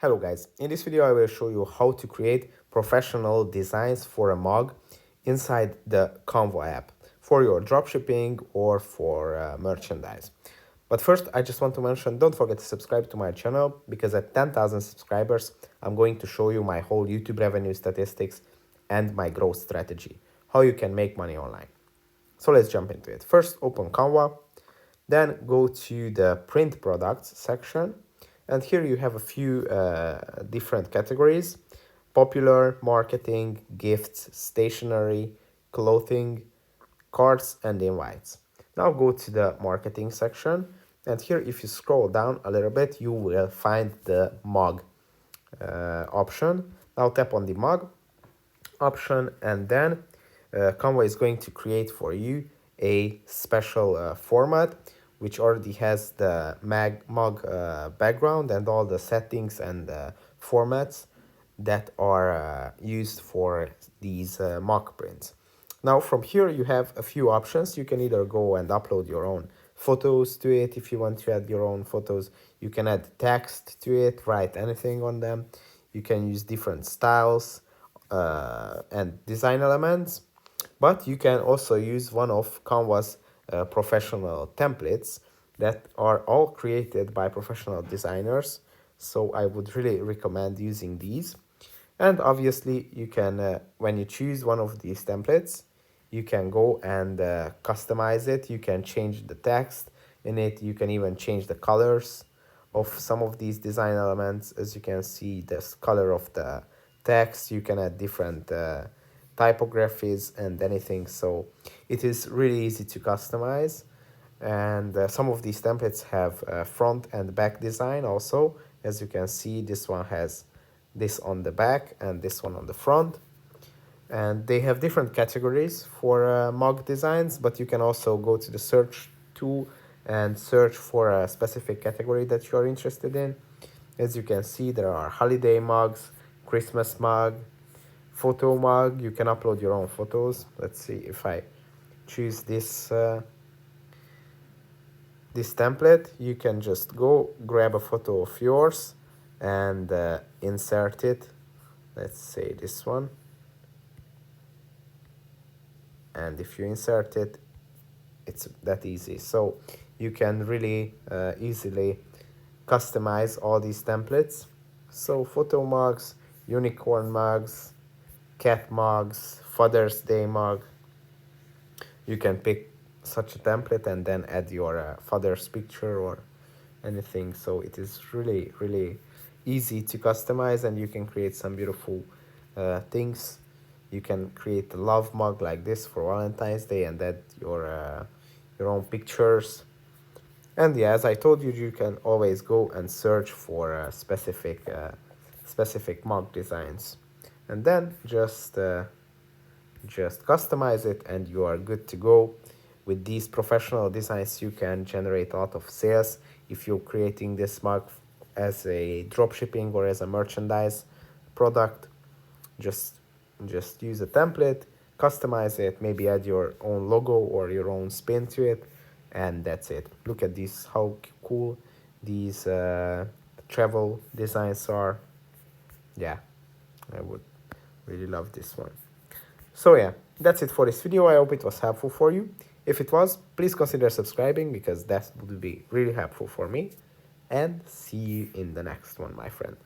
Hello guys, in this video I will show you how to create professional designs for a mug inside the Canva app for your dropshipping or for merchandise. But first I just want to mention, don't forget to subscribe to my channel because at 10,000 subscribers I'm going to show you my whole YouTube revenue statistics and my growth strategy, how you can make money online. So let's jump into it. First open Canva, then go to the print products section, and here you have a few different categories: popular, marketing, gifts, stationery, clothing, cards, and invites. Now go to the marketing section, and here if you scroll down a little bit you will find the mug option. Now tap on the mug option, and then Canva is going to create for you a special format which already has the mug background and all the settings and formats that are used for these mock prints. Now from here you have a few options. You can either go and upload your own photos to it. If you want to add your own photos, you can add text to it, write anything on them. You can use different styles and design elements, but you can also use one of Canva's professional templates that are all created by professional designers. So I would really recommend using these. And obviously you can, when you choose one of these templates, you can go and customize it. You can change the text in it. You can even change the colors of some of these design elements. As you can see, the color of the text, you can add different typographies and anything. So it is really easy to customize. And some of these templates have front and back design also. As you can see, this one has this on the back and this one on the front. And they have different categories for mug designs, but you can also go to the search tool and search for a specific category that you are interested in. As you can see, there are holiday mugs, Christmas mug, photo mug. You can upload your own photos. Let's see if I choose this this template. You can just go grab a photo of yours and insert it. Let's say this one. And if you insert it, it's that easy. So you can really easily customize all these templates. So photo mugs, unicorn mugs, cat mugs, Father's Day mug. You can pick such a template and then add your father's picture or anything. So it is really easy to customize, and you can create some beautiful things. You can create a love mug like this for Valentine's Day and add your own pictures. And yeah, as I told you, you can always go and search for specific mug designs, and then just customize it and you are good to go. With these professional designs you can generate a lot of sales. If you're creating this mug as a dropshipping or as a merchandise product, just use a template, customize it, maybe add your own logo or your own spin to it, and that's it. Look at these, how cool these travel designs are. Yeah, I would really love this one. So yeah, that's it for this video. I hope it was helpful for you. If it was, please consider subscribing because that would be really helpful for me. And see you in the next one, my friend.